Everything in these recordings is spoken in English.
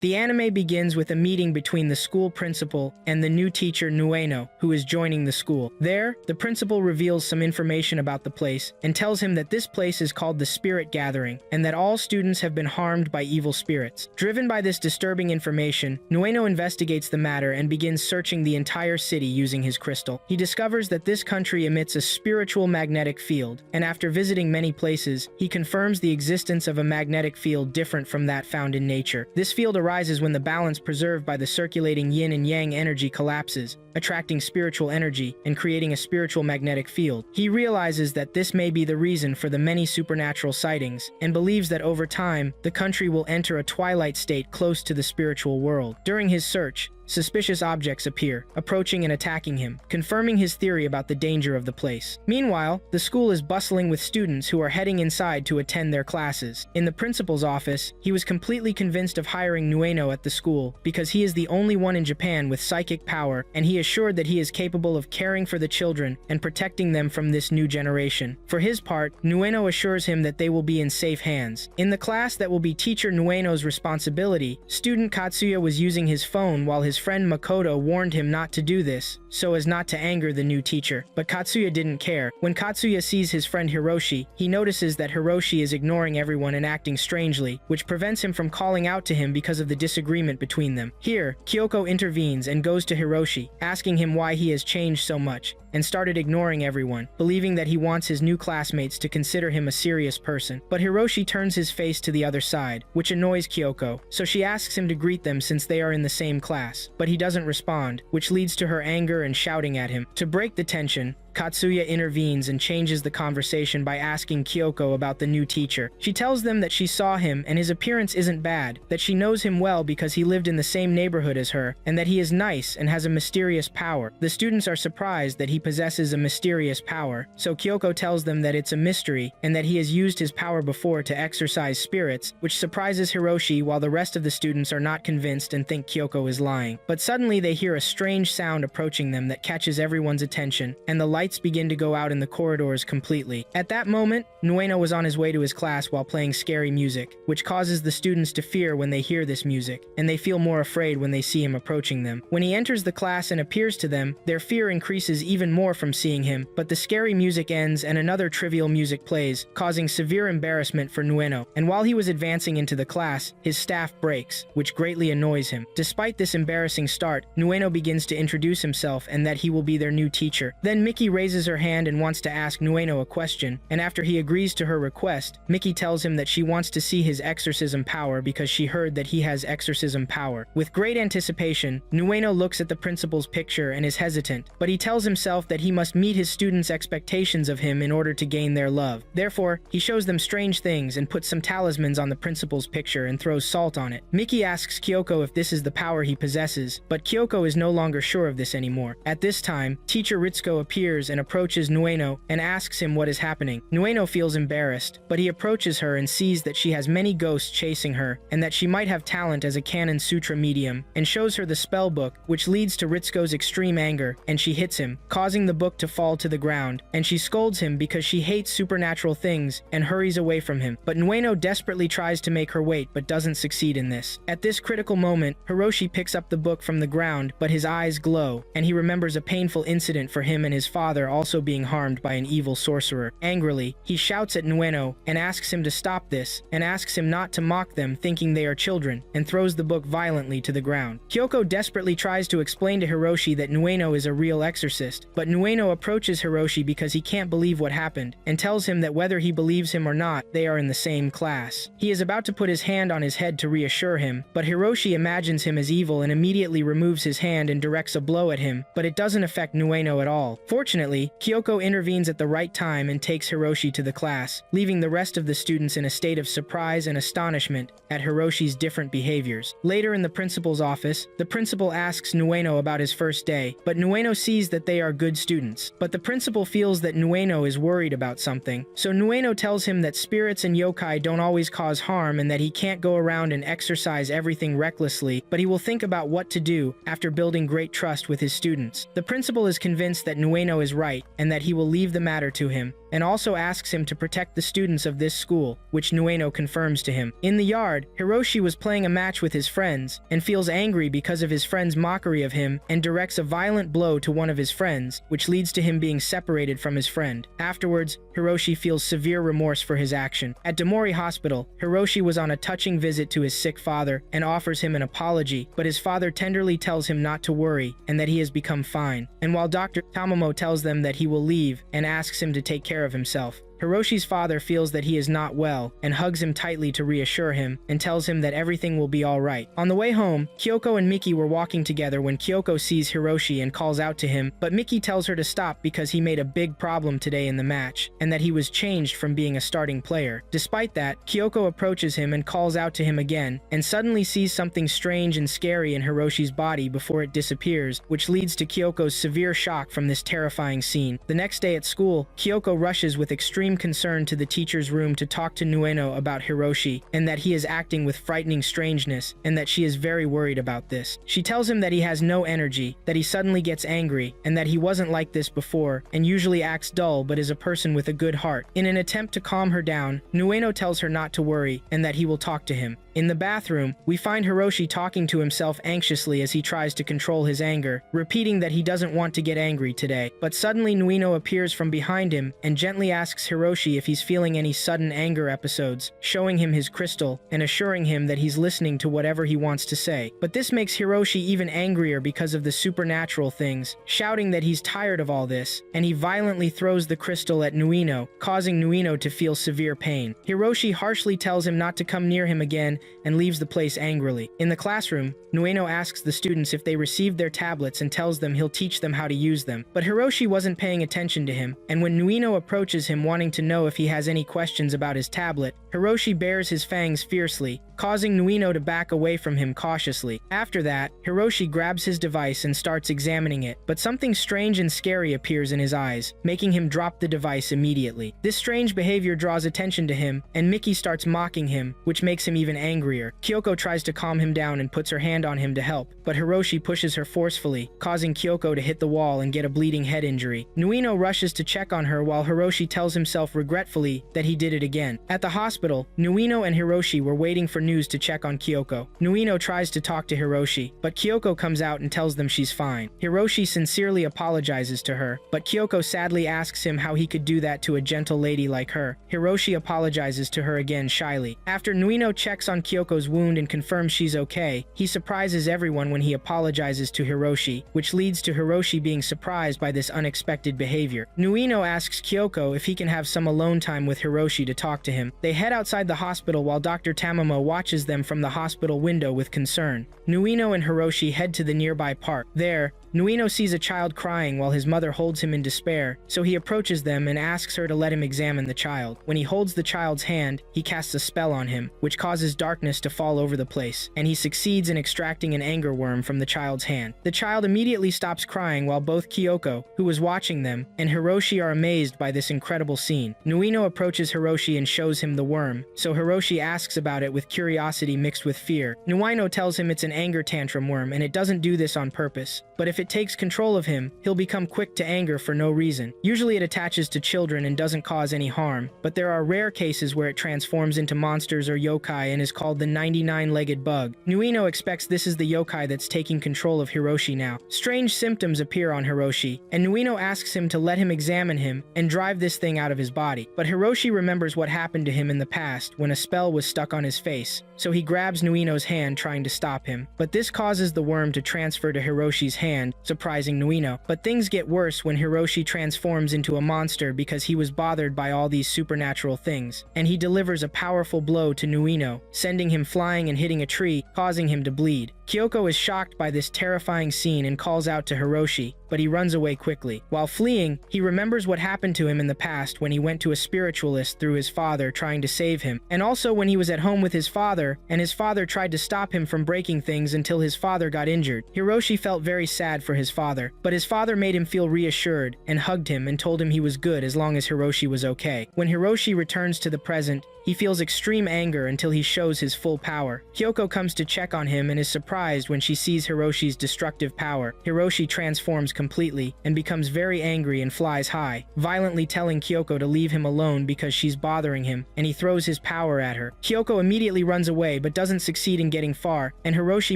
The anime begins with a meeting between the school principal and the new teacher Nueno, who is joining the school. There, the principal reveals some information about the place and tells him that this place is called the Spirit Gathering and that all students have been harmed by evil spirits. Driven by this disturbing information, Nueno investigates the matter and begins searching the entire city using his crystal. He discovers that this country emits a spiritual magnetic field, and after visiting many places, he confirms the existence of a magnetic field different from that found in nature. This field arises when the balance preserved by the circulating yin and yang energy collapses, attracting spiritual energy and creating a spiritual magnetic field. He realizes that this may be the reason for the many supernatural sightings, and believes that over time, the country will enter a twilight state close to the spiritual world. During his search, suspicious objects appear, approaching and attacking him, confirming his theory about the danger of the place. Meanwhile, the school is bustling with students who are heading inside to attend their classes. In the principal's office, he was completely convinced of hiring Nueno at the school because he is the only one in Japan with psychic power, and he assured that he is capable of caring for the children and protecting them from this new generation. For his part, Nueno assures him that they will be in safe hands. In the class that will be teacher Nueno's responsibility, student Katsuya was using his phone while his friend Makoto warned him not to do this, so as not to anger the new teacher. But Katsuya didn't care. When Katsuya sees his friend Hiroshi, he notices that Hiroshi is ignoring everyone and acting strangely, which prevents him from calling out to him because of the disagreement between them. Here, Kyoko intervenes and goes to Hiroshi, asking him why he has changed so much, and started ignoring everyone, believing that he wants his new classmates to consider him a serious person. But Hiroshi turns his face to the other side, which annoys Kyoko, so she asks him to greet them since they are in the same class. But he doesn't respond, which leads to her anger and shouting at him. To break the tension, Katsuya intervenes and changes the conversation by asking Kyoko about the new teacher. She tells them that she saw him and his appearance isn't bad, that she knows him well because he lived in the same neighborhood as her, and that he is nice and has a mysterious power. The students are surprised that he possesses a mysterious power, so Kyoko tells them that it's a mystery and that he has used his power before to exorcise spirits, which surprises Hiroshi while the rest of the students are not convinced and think Kyoko is lying. But suddenly they hear a strange sound approaching them that catches everyone's attention, and the lights begin to go out in the corridors completely. At that moment, Nueno was on his way to his class while playing scary music, which causes the students to fear when they hear this music, and they feel more afraid when they see him approaching them. When he enters the class and appears to them, their fear increases even more from seeing him, but the scary music ends and another trivial music plays, causing severe embarrassment for Nueno. And while he was advancing into the class, his staff breaks, which greatly annoys him. Despite this embarrassing start, Nueno begins to introduce himself and that he will be their new teacher. Then Miki raises her hand and wants to ask Nueno a question, and after he agrees to her request, Miki tells him that she wants to see his exorcism power because she heard that he has exorcism power. With great anticipation, Nueno looks at the principal's picture and is hesitant, but he tells himself that he must meet his students' expectations of him in order to gain their love. Therefore, he shows them strange things and puts some talismans on the principal's picture and throws salt on it. Miki asks Kyoko if this is the power he possesses, but Kyoko is no longer sure of this anymore. At this time, teacher Ritsuko appears and approaches Nueno and asks him what is happening. Nueno feels embarrassed, but he approaches her and sees that she has many ghosts chasing her and that she might have talent as a Canon Sutra medium, and shows her the spell book, which leads to Ritsuko's extreme anger, and she hits him, causing the book to fall to the ground, and she scolds him because she hates supernatural things and hurries away from him. But Nueno desperately tries to make her wait but doesn't succeed in this. At this critical moment, Hiroshi picks up the book from the ground, but his eyes glow, and he remembers a painful incident for him and his father also being harmed by an evil sorcerer. Angrily, he shouts at Nueno and asks him to stop this, and asks him not to mock them thinking they are children, and throws the book violently to the ground. Kyoko desperately tries to explain to Hiroshi that Nueno is a real exorcist, but Nueno approaches Hiroshi because he can't believe what happened, and tells him that whether he believes him or not, they are in the same class. He is about to put his hand on his head to reassure him, but Hiroshi imagines him as evil and immediately removes his hand and directs a blow at him, but it doesn't affect Nueno at all. Fortunately, Kyoko intervenes at the right time and takes Hiroshi to the class, leaving the rest of the students in a state of surprise and astonishment at Hiroshi's different behaviors. Later in the principal's office, the principal asks Nueno about his first day, but Nueno sees that they are good students. But the principal feels that Nueno is worried about something, so Nueno tells him that spirits and yokai don't always cause harm and that he can't go around and exercise everything recklessly, but he will think about what to do after building great trust with his students. The principal is convinced that Nueno is is right and that he will leave the matter to him, and also asks him to protect the students of this school, which Nueno confirms to him. In the yard, Hiroshi was playing a match with his friends and feels angry because of his friend's mockery of him and directs a violent blow to one of his friends, which leads to him being separated from his friend. Afterwards, Hiroshi feels severe remorse for his action. At Demori Hospital, Hiroshi was on a touching visit to his sick father and offers him an apology, but his father tenderly tells him not to worry and that he has become fine. And while Dr. Tamamo tells them that he will leave and asks him to take care of himself, Hiroshi's father feels that he is not well and hugs him tightly to reassure him and tells him that everything will be all right. On the way home, Kyoko and Miki were walking together when Kyoko sees Hiroshi and calls out to him, but Miki tells her to stop because he made a big problem today in the match and that he was changed from being a starting player. Despite that, Kyoko approaches him and calls out to him again and suddenly sees something strange and scary in Hiroshi's body before it disappears, which leads to Kyoko's severe shock from this terrifying scene. The next day at school, Kyoko rushes with extreme concern to the teacher's room to talk to Nueno about Hiroshi and that he is acting with frightening strangeness and that she is very worried about this. She tells him that he has no energy, that he suddenly gets angry, and that he wasn't like this before and usually acts dull but is a person with a good heart. In an attempt to calm her down, Nueno tells her not to worry and that he will talk to him. In the bathroom, we find Hiroshi talking to himself anxiously as he tries to control his anger, repeating that he doesn't want to get angry today. But suddenly Nueno appears from behind him and gently asks Hiroshi if he's feeling any sudden anger episodes, showing him his crystal and assuring him that he's listening to whatever he wants to say. But this makes Hiroshi even angrier because of the supernatural things, shouting that he's tired of all this, and he violently throws the crystal at Nueno, causing Nueno to feel severe pain. Hiroshi harshly tells him not to come near him again and leaves the place angrily. In the classroom, Nueno asks the students if they received their tablets and tells them he'll teach them how to use them. But Hiroshi wasn't paying attention to him, and when Nueno approaches him wanting to know if he has any questions about his tablet, Hiroshi bares his fangs fiercely, causing Nueno to back away from him cautiously. After that, Hiroshi grabs his device and starts examining it, but something strange and scary appears in his eyes, making him drop the device immediately. This strange behavior draws attention to him, and Miki starts mocking him, which makes him even angrier. Kyoko tries to calm him down and puts her hand on him to help, but Hiroshi pushes her forcefully, causing Kyoko to hit the wall and get a bleeding head injury. Nueno rushes to check on her while Hiroshi tells himself regretfully that he did it again. At the hospital, Nueno and Hiroshi were waiting for news to check on Kyoko. Nueno tries to talk to Hiroshi, but Kyoko comes out and tells them she's fine. Hiroshi sincerely apologizes to her, but Kyoko sadly asks him how he could do that to a gentle lady like her. Hiroshi apologizes to her again shyly. After Nueno checks on Kyoko's wound and confirms she's okay, he surprises everyone when he apologizes to Hiroshi, which leads to Hiroshi being surprised by this unexpected behavior. Nueno asks Kyoko if he can have some alone time with Hiroshi to talk to him. They head outside the hospital while Dr. Tamamo watches them from the hospital window with concern. Nueno and Hiroshi head to the nearby park. There, Nueno sees a child crying while his mother holds him in despair, so he approaches them and asks her to let him examine the child. When he holds the child's hand, he casts a spell on him, which causes darkness to fall over the place, and he succeeds in extracting an anger worm from the child's hand. The child immediately stops crying while both Kyoko, who was watching them, and Hiroshi are amazed by this incredible scene. Nueno approaches Hiroshi and shows him the worm, so Hiroshi asks about it with curiosity mixed with fear. Nueno tells him it's an anger tantrum worm and it doesn't do this on purpose, but if it takes control of him, he'll become quick to anger for no reason. Usually it attaches to children and doesn't cause any harm, but there are rare cases where it transforms into monsters or yokai and is called the 99-legged bug. Nueno expects this is the yokai that's taking control of Hiroshi now. Strange symptoms appear on Hiroshi, and Nueno asks him to let him examine him and drive this thing out of his body. But Hiroshi remembers what happened to him in the past when a spell was stuck on his face, so he grabs Nueno's hand trying to stop him. But this causes the worm to transfer to Hiroshi's hand, surprising Nueno. But things get worse when Hiroshi transforms into a monster because he was bothered by all these supernatural things, and he delivers a powerful blow to Nueno, sending him flying and hitting a tree, causing him to bleed. Kyoko is shocked by this terrifying scene and calls out to Hiroshi, but he runs away quickly. While fleeing, he remembers what happened to him in the past when he went to a spiritualist through his father trying to save him, and also when he was at home with his father, and his father tried to stop him from breaking things until his father got injured. Hiroshi felt very sad for his father, but his father made him feel reassured and hugged him and told him he was good as long as Hiroshi was okay. When Hiroshi returns to the present, he feels extreme anger until he shows his full power. Kyoko comes to check on him and is surprised surprised when she sees Hiroshi's destructive power. Hiroshi transforms completely and becomes very angry and flies high, violently telling Kyoko to leave him alone because she's bothering him, and he throws his power at her. Kyoko immediately runs away but doesn't succeed in getting far, and Hiroshi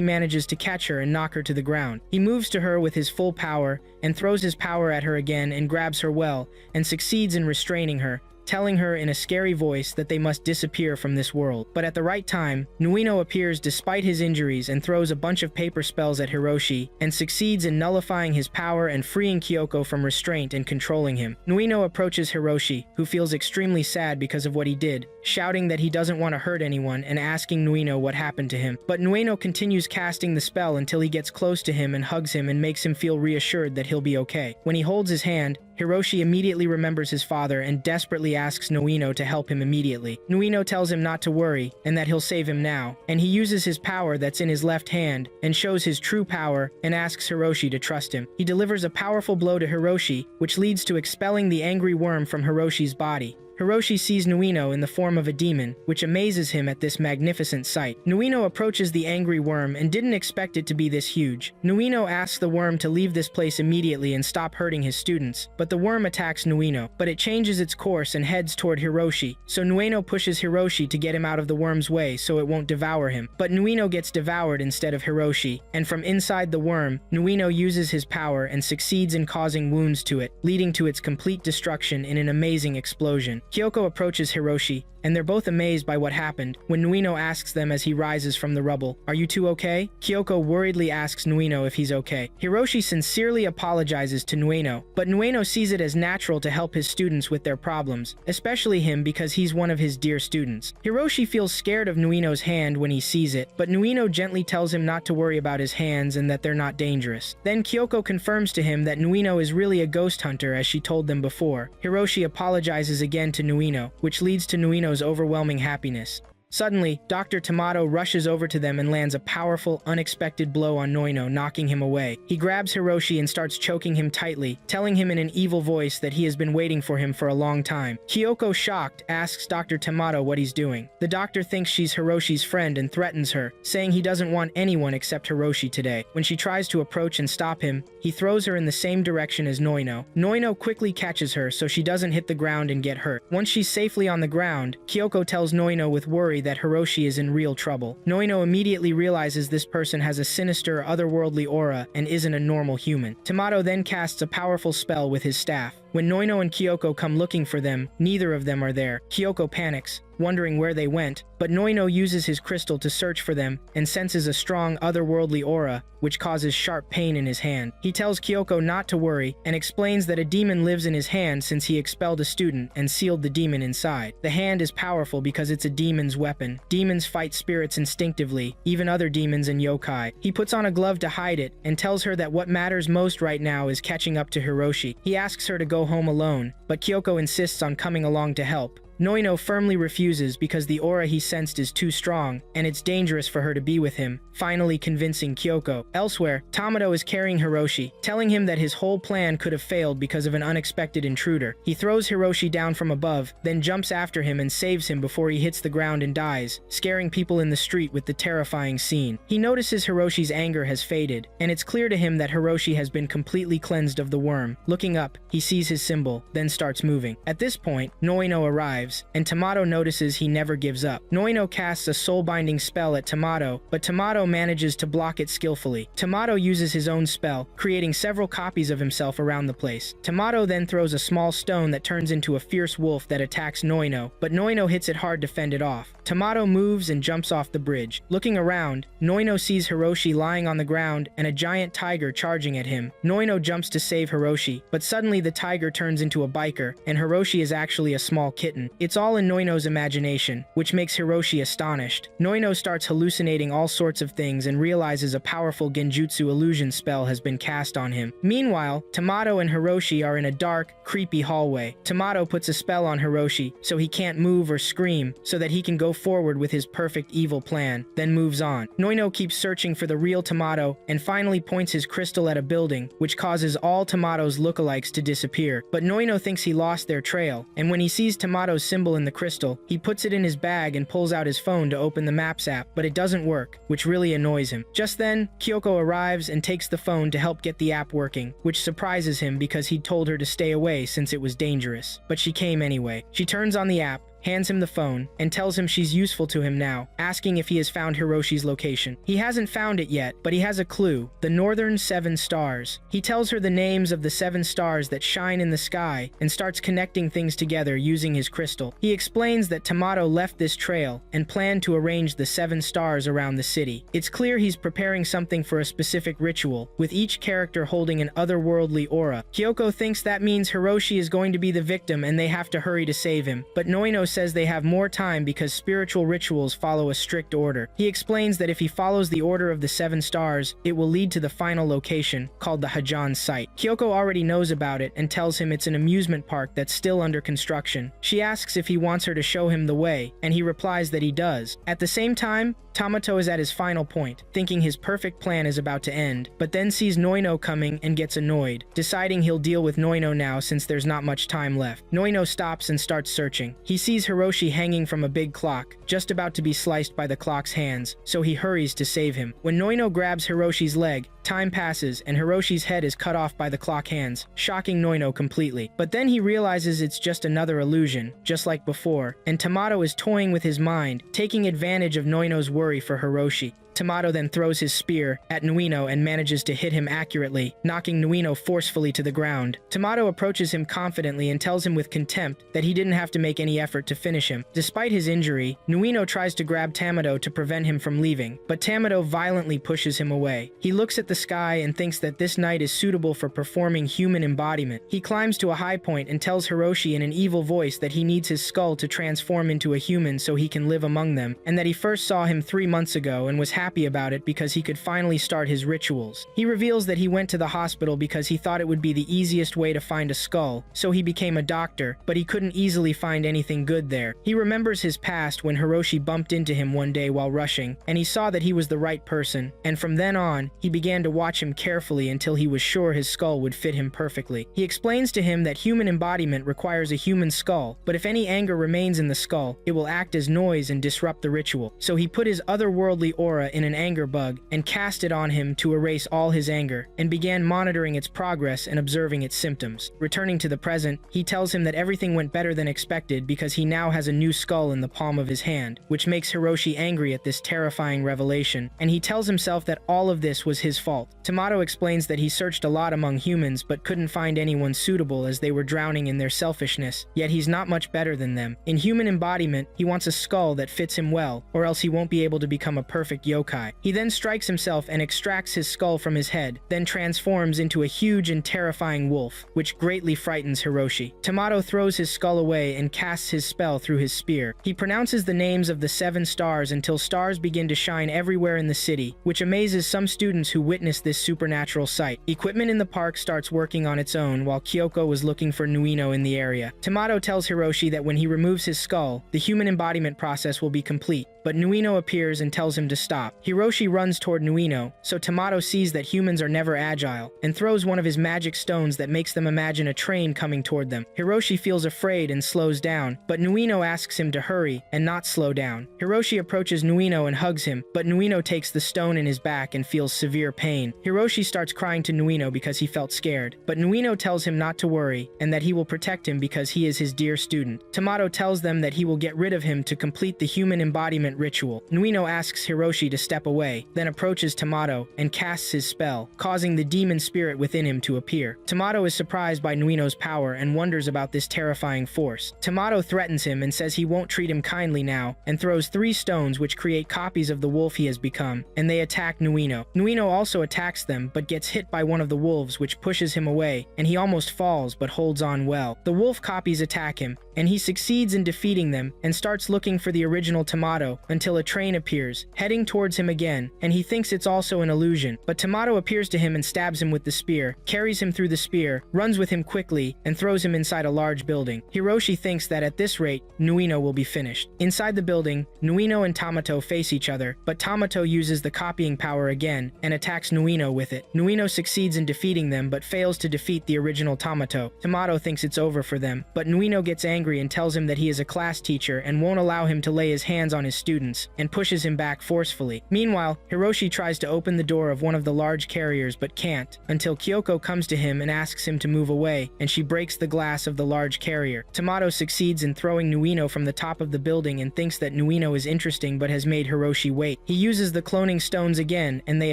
manages to catch her and knock her to the ground. He moves to her with his full power and throws his power at her again and grabs her well, and succeeds in restraining her, telling her in a scary voice that they must disappear from this world. But at the right time, Nuino appears despite his injuries and throws a bunch of paper spells at Hiroshi, and succeeds in nullifying his power and freeing Kyoko from restraint and controlling him. Nuino approaches Hiroshi, who feels extremely sad because of what he did, shouting that he doesn't want to hurt anyone and asking Nuino what happened to him. But Nuino continues casting the spell until he gets close to him and hugs him and makes him feel reassured that he'll be okay. When he holds his hand, Hiroshi immediately remembers his father and desperately asks Nuino to help him immediately. Nuino tells him not to worry and that he'll save him now, and he uses his power that's in his left hand and shows his true power and asks Hiroshi to trust him. He delivers a powerful blow to Hiroshi, which leads to expelling the angry worm from Hiroshi's body. Hiroshi sees Nuino in the form of a demon, which amazes him at this magnificent sight. Nuino approaches the angry worm and didn't expect it to be this huge. Nuino asks the worm to leave this place immediately and stop hurting his students, but the worm attacks Nuino, but it changes its course and heads toward Hiroshi, so Nuino pushes Hiroshi to get him out of the worm's way so it won't devour him. But Nuino gets devoured instead of Hiroshi, and from inside the worm, Nuino uses his power and succeeds in causing wounds to it, leading to its complete destruction in an amazing explosion. Kyoko approaches Hiroshi, and they're both amazed by what happened when Nuino asks them as he rises from the rubble, "Are you two okay?" Kyoko worriedly asks Nuino if he's okay. Hiroshi sincerely apologizes to Nuino, but Nuino sees it as natural to help his students with their problems, especially him because he's one of his dear students. Hiroshi feels scared of Nuino's hand when he sees it, but Nuino gently tells him not to worry about his hands and that they're not dangerous. Then Kyoko confirms to him that Nuino is really a ghost hunter as she told them before. Hiroshi apologizes again to Nuino, which leads to Nuino's overwhelming happiness. Suddenly, Dr. Tomato rushes over to them and lands a powerful, unexpected blow on Nuino, knocking him away. He grabs Hiroshi and starts choking him tightly, telling him in an evil voice that he has been waiting for him for a long time. Kyoko, shocked, asks Dr. Tomato what he's doing. The doctor thinks she's Hiroshi's friend and threatens her, saying he doesn't want anyone except Hiroshi today. When she tries to approach and stop him, he throws her in the same direction as Nuino. Nuino quickly catches her so she doesn't hit the ground and get hurt. Once she's safely on the ground, Kyoko tells Nuino with worry that Hiroshi is in real trouble. Nuino immediately realizes this person has a sinister, otherworldly aura and isn't a normal human. Tomato then casts a powerful spell with his staff. When Nuino and Kyoko come looking for them, neither of them are there. Kyoko panics, wondering where they went, but Nuino uses his crystal to search for them and senses a strong otherworldly aura, which causes sharp pain in his hand. He tells Kyoko not to worry and explains that a demon lives in his hand since he expelled a student and sealed the demon inside. The hand is powerful because it's a demon's weapon. Demons fight spirits instinctively, even other demons and yokai. He puts on a glove to hide it and tells her that what matters most right now is catching up to Hiroshi. He asks her to go home alone, but Kyoko insists on coming along to help. Nuino firmly refuses because the aura he sensed is too strong, and it's dangerous for her to be with him, finally convincing Kyoko. Elsewhere, Tomato is carrying Hiroshi, telling him that his whole plan could have failed because of an unexpected intruder. He throws Hiroshi down from above, then jumps after him and saves him before he hits the ground and dies, scaring people in the street with the terrifying scene. He notices Hiroshi's anger has faded, and it's clear to him that Hiroshi has been completely cleansed of the worm. Looking up, he sees his symbol, then starts moving. At this point, Nuino arrives, and Tomato notices he never gives up. Nuino casts a soul-binding spell at Tomato, but Tomato manages to block it skillfully. Tomato uses his own spell, creating several copies of himself around the place. Tomato then throws a small stone that turns into a fierce wolf that attacks Nuino, but Nuino hits it hard to fend it off. Tomato moves and jumps off the bridge. Looking around, Nuino sees Hiroshi lying on the ground and a giant tiger charging at him. Nuino jumps to save Hiroshi, but suddenly the tiger turns into a biker, and Hiroshi is actually a small kitten. It's all in Nuino's imagination, which makes Hiroshi astonished. Nuino starts hallucinating all sorts of things and realizes a powerful genjutsu illusion spell has been cast on him. Meanwhile, Tomato and Hiroshi are in a dark, creepy hallway. Tomato puts a spell on Hiroshi so he can't move or scream so that he can go forward with his perfect evil plan, then moves on. Noino keeps searching for the real Tamato and finally points his crystal at a building, which causes all Tamato's lookalikes to disappear. But Noino thinks he lost their trail, and when he sees Tamato's symbol in the crystal, he puts it in his bag and pulls out his phone to open the Maps app, but it doesn't work, which really annoys him. Just then, Kyoko arrives and takes the phone to help get the app working, which surprises him because he'd told her to stay away since it was dangerous. But she came anyway. She turns on the app, hands him the phone, and tells him she's useful to him now, asking if he has found Hiroshi's location. He hasn't found it yet, but he has a clue: the Northern 7 Stars. He tells her the names of the 7 stars that shine in the sky and starts connecting things together using his crystal. He explains that Tamato left this trail and planned to arrange the 7 stars around the city. It's clear he's preparing something for a specific ritual, with each character holding an otherworldly aura. Kyoko thinks that means Hiroshi is going to be the victim and they have to hurry to save him, but Noino says they have more time because spiritual rituals follow a strict order. He explains that if he follows the order of the 7 stars, it will lead to the final location, called the Hajan site. Kyoko already knows about it and tells him it's an amusement park that's still under construction. She asks if he wants her to show him the way, and he replies that he does. At the same time, Tamato is at his final point, thinking his perfect plan is about to end, but then sees Noino coming and gets annoyed, deciding he'll deal with Noino now since there's not much time left. Noino stops and starts searching. He sees Hiroshi hanging from a big clock, just about to be sliced by the clock's hands, so he hurries to save him. When Noino grabs Hiroshi's leg, time passes and Hiroshi's head is cut off by the clock hands, shocking Noino completely. But then he realizes it's just another illusion, just like before, and Tamato is toying with his mind, taking advantage of Noino's worry for Hiroshi. Tamato then throws his spear at Nuino and manages to hit him accurately, knocking Nuino forcefully to the ground. Tamato approaches him confidently and tells him with contempt that he didn't have to make any effort to finish him. Despite his injury, Nuino tries to grab Tamato to prevent him from leaving, but Tamato violently pushes him away. He looks at the sky and thinks that this night is suitable for performing human embodiment. He climbs to a high point and tells Hiroshi in an evil voice that he needs his skull to transform into a human so he can live among them, and that he first saw him 3 months ago and was happy about it because he could finally start his rituals. He reveals that he went to the hospital because he thought it would be the easiest way to find a skull, so he became a doctor, but he couldn't easily find anything good there. He remembers his past when Hiroshi bumped into him one day while rushing, and he saw that he was the right person, and from then on, he began to watch him carefully until he was sure his skull would fit him perfectly. He explains to him that human embodiment requires a human skull, but if any anger remains in the skull, it will act as noise and disrupt the ritual. So he put his otherworldly aura in an anger bug and cast it on him to erase all his anger, and began monitoring its progress and observing its symptoms. Returning to the present, he tells him that everything went better than expected because he now has a new skull in the palm of his hand, which makes Hiroshi angry at this terrifying revelation, and he tells himself that all of this was his fault. Tamato explains that he searched a lot among humans but couldn't find anyone suitable as they were drowning in their selfishness, yet he's not much better than them. In human embodiment, he wants a skull that fits him well, or else he won't be able to become a perfect yokai. He then strikes himself and extracts his skull from his head, then transforms into a huge and terrifying wolf, which greatly frightens Hiroshi. Tamato throws his skull away and casts his spell through his spear. He pronounces the names of the 7 stars until stars begin to shine everywhere in the city, which amazes some students who witness this supernatural sight. Equipment in the park starts working on its own while Kyoko was looking for Nuino in the area. Tamato tells Hiroshi that when he removes his skull, the human embodiment process will be complete, but Nuino appears and tells him to stop. Hiroshi runs toward Nuino, so Tamato sees that humans are never agile, and throws one of his magic stones that makes them imagine a train coming toward them. Hiroshi feels afraid and slows down, but Nuino asks him to hurry and not slow down. Hiroshi approaches Nuino and hugs him, but Nuino takes the stone in his back and feels severe pain. Hiroshi starts crying to Nuino because he felt scared, but Nuino tells him not to worry and that he will protect him because he is his dear student. Tamato tells them that he will get rid of him to complete the human embodiment ritual. Nuino asks Hiroshi to step away, then approaches Tamato and casts his spell, causing the demon spirit within him to appear. Tamato is surprised by Nuino's power and wonders about this terrifying force. Tamato threatens him and says he won't treat him kindly now, and throws 3 stones which create copies of the wolf he has become, and they attack Nuino. Nuino also attacks them, but gets hit by one of the wolves which pushes him away, and he almost falls but holds on well. The wolf copies attack him, and he succeeds in defeating them and starts looking for the original Tomato until a train appears, heading towards him again, and he thinks it's also an illusion. But Tomato appears to him and stabs him with the spear, carries him through the spear, runs with him quickly, and throws him inside a large building. Hiroshi thinks that at this rate, Nuino will be finished. Inside the building, Nuino and Tamato face each other, but Tamato uses the copying power again and attacks Nuino with it. Nuino succeeds in defeating them but fails to defeat the original Tamato. Tamato thinks it's over for them, but Nuino gets angry and tells him that he is a class teacher and won't allow him to lay his hands on his students, and pushes him back forcefully. Meanwhile, Hiroshi tries to open the door of one of the large carriers but can't, until Kyoko comes to him and asks him to move away, and she breaks the glass of the large carrier. Tamato succeeds in throwing Nuino from the top of the building and thinks that Nuino is interesting but has made Hiroshi wait. He uses the cloning stones again and they